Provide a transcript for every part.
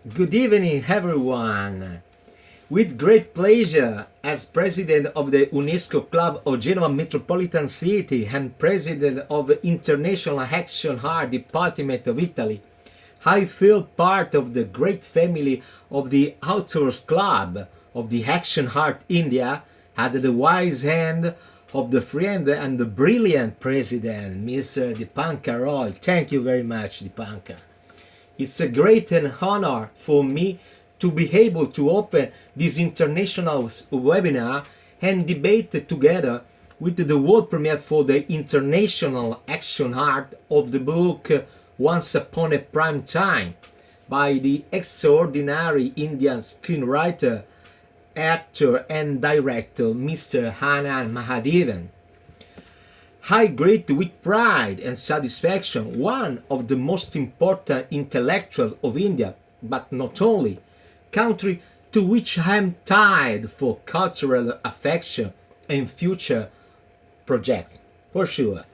Good evening, everyone. With great pleasure, as President of the UNESCO Club of Genoa Metropolitan City and President of the International Action Heart Department of Italy, I feel part of the great family of the Aithors Club of the Action Heart India at the wise hand of the friend and the brilliant President, Mr. Dipankar Roy. Thank you very much, Dipankar. It's a great honor for me to be able to open this international webinar and debate together with the world premiere for the international action art of the book Once Upon a Prime Time by the extraordinary Indian screenwriter, actor and director Mr. Ananth Mahadevan. I greet with pride and satisfaction one of the most important intellectuals of India, but not only, country to which I am tied for cultural affection and future projects, for sure.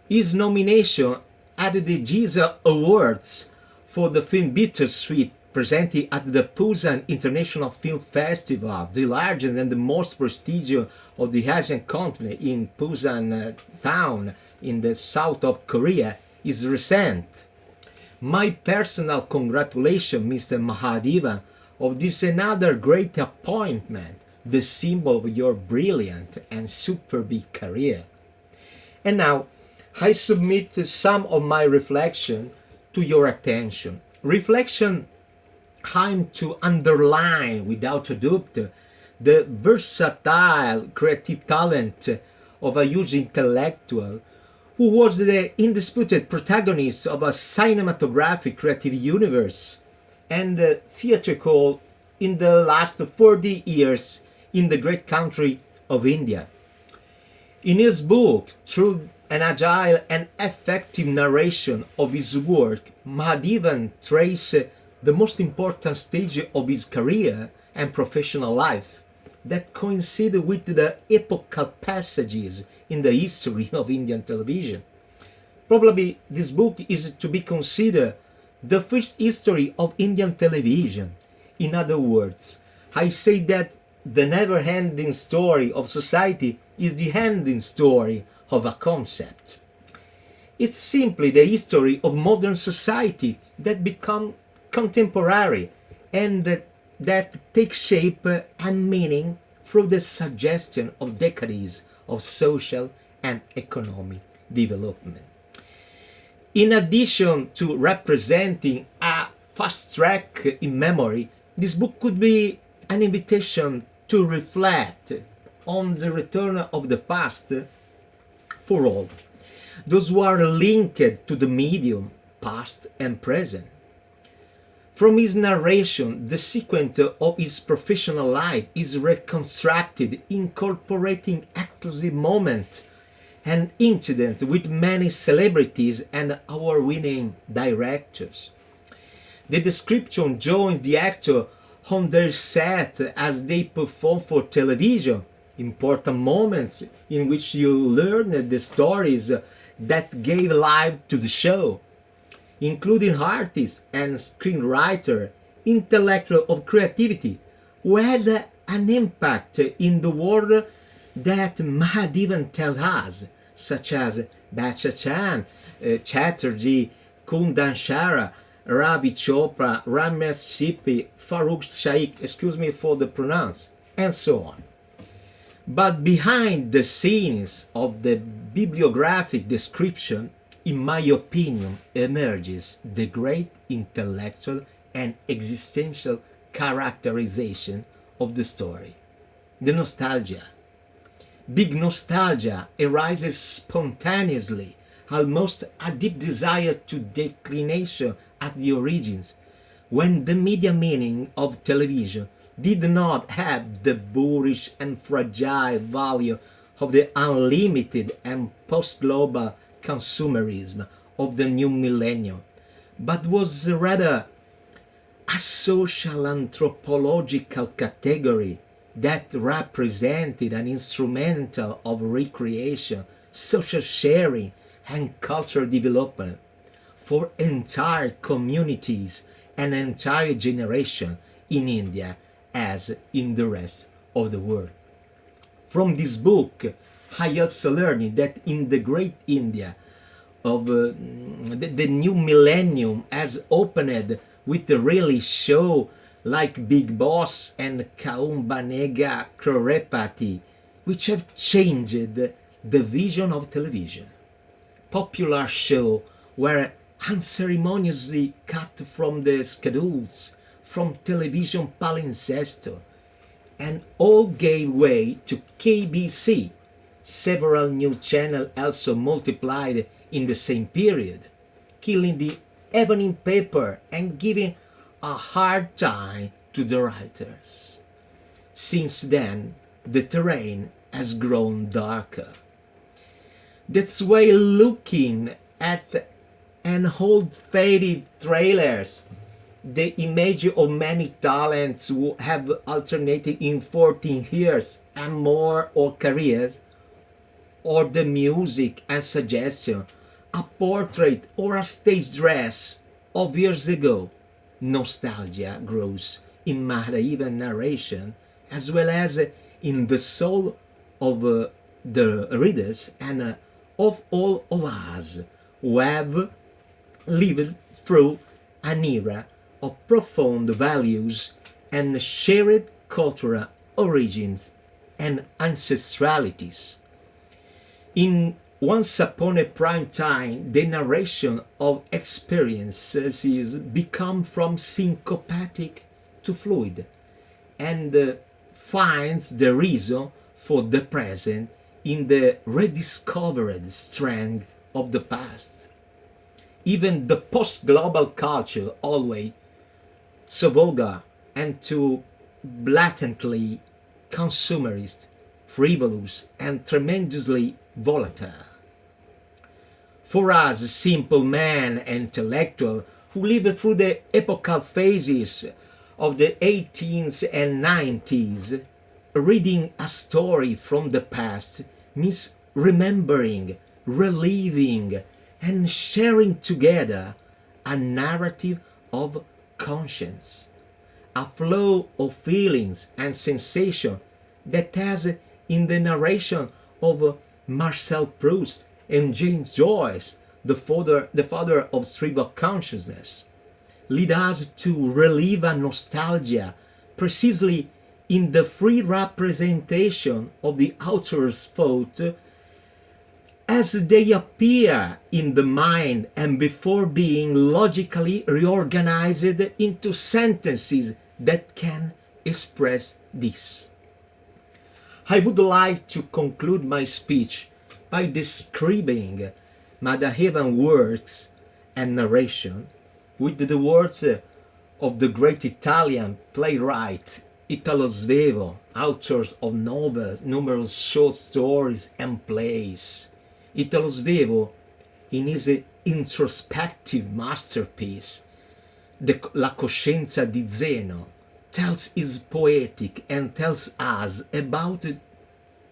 His nomination at the GISA Awards for the film Bittersweet, presented at the Busan International Film Festival, the largest and the most prestigious of the Asian continent in Busan town in the south of Korea, is recent. My personal congratulations, Mr. Mahadevan, of this another great appointment, the symbol of your brilliant and superb career. And now, I submit some of my reflection to your attention. Reflection I'm to underline without a doubt the versatile creative talent of a huge intellectual who was the undisputed protagonist of a cinematographic creative universe and theatrical in the last 40 years in the great country of India. In his book, through an agile and effective narration of his work, Mahadevan traces the most important stage of his career and professional life that coincide with the epochal passages in the history of Indian television. Probably this book is to be considered the first history of Indian television. In other words, I say that the never-ending story of society is the ending story of a concept. It's simply the history of modern society that becomes contemporary and that takes shape and meaning through the suggestion of decades of social and economic development. In addition to representing a fast track in memory, this book could be an invitation to reflect on the return of the past for all those who are linked to the medium, past and present. From his narration, the sequence of his professional life is reconstructed, incorporating exclusive moments and incidents with many celebrities and award-winning directors. The description joins the actor on their set as they perform for television, important moments in which you learn the stories that gave life to the show, including artists and screenwriter, intellectual of creativity, who had an impact in the world that Mahadevan tells us, such as Bachchan, Chatterjee, Kundan Shara, Ravi Chopra, Ramesh Sippy, Farooq Shaikh, excuse me for the pronounce, and so on. But behind the scenes of the bibliographic description, in my opinion, emerges the great intellectual and existential characterization of the story. The nostalgia. Big nostalgia arises spontaneously, almost a deep desire to declination at the origins, when the media meaning of television did not have the boorish and fragile value of the unlimited and post-global consumerism of the new millennium, but was rather a social anthropological category that represented an instrumental of recreation, social sharing, and cultural development for entire communities an entire generation in India as in the rest of the world. From this book, I also learned that in the great India of the new millennium has opened with a really show like Big Boss and Kaum Banega Crorepati, which have changed the vision of television. Popular show were unceremoniously cut from the schedules from television palimpsesto, and all gave way to KBC. Several new channels also multiplied in the same period, killing the evening paper and giving a hard time to the writers. Since then, the terrain has grown darker. That's why looking at an old faded trailers, the image of many talents who have alternated in 14 years and more or careers, or the music and suggestion, a portrait or a stage dress of years ago, nostalgia grows in Mahadevan narration as well as in the soul of the readers and of all of us who have lived through an era of profound values and shared cultural origins and ancestralities. In Once Upon a Prime Time, the narration of experiences is become from syncopatic to fluid and finds the reason for the present in the rediscovered strength of the past. Even the post-global culture, always so vulgar and too blatantly consumerist, frivolous and tremendously volatile. For us, simple men and intellectuals who lived through the epochal phases of the 18th and 90s, reading a story from the past means remembering, reliving, and sharing together a narrative of conscience, a flow of feelings and sensation that has in the narration of Marcel Proust and James Joyce, the father of cerebral consciousness, lead us to relive a nostalgia precisely in the free representation of the author's thought as they appear in the mind and before being logically reorganized into sentences that can express this. I would like to conclude my speech by describing Mahadevan works and narration with the words of the great Italian playwright Italo Svevo, author of novels, numerous short stories and plays. Italo Svevo, in his introspective masterpiece, La coscienza di Zeno, tells his poetic and tells us about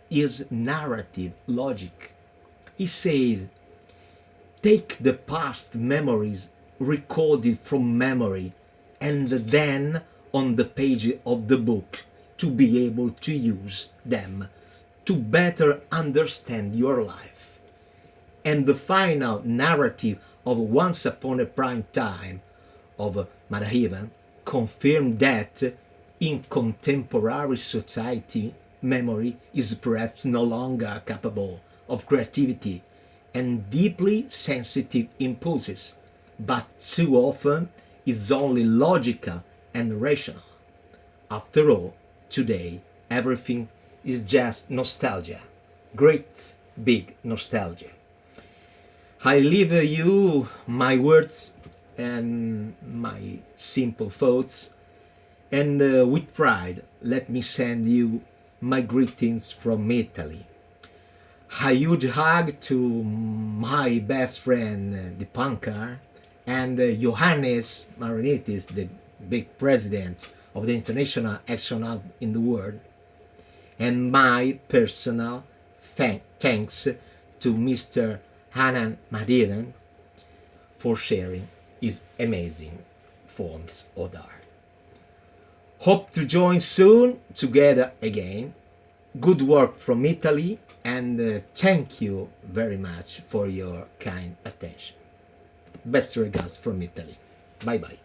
his narrative logic. He says, take the past memories recorded from memory and then on the page of the book to be able to use them to better understand your life. And the final narrative of Once Upon a Prime Time of Mahadevan confirmed that in contemporary society, memory is perhaps no longer capable of creativity and deeply sensitive impulses, but too often is only logical and rational. After all, today everything is just nostalgia, great big nostalgia. I leave you my words and my simple thoughts, and with pride let me send you my greetings from Italy. A huge hug to my best friend the punker and Johannes Maronitis, the big president of the International Action Hub in the world, and my personal thanks to Mr. Ananth Mahadevan for sharing his amazing forms of art. Hope to join soon together again. Good work from Italy, and thank you very much for your kind attention. Best regards from Italy. Bye bye.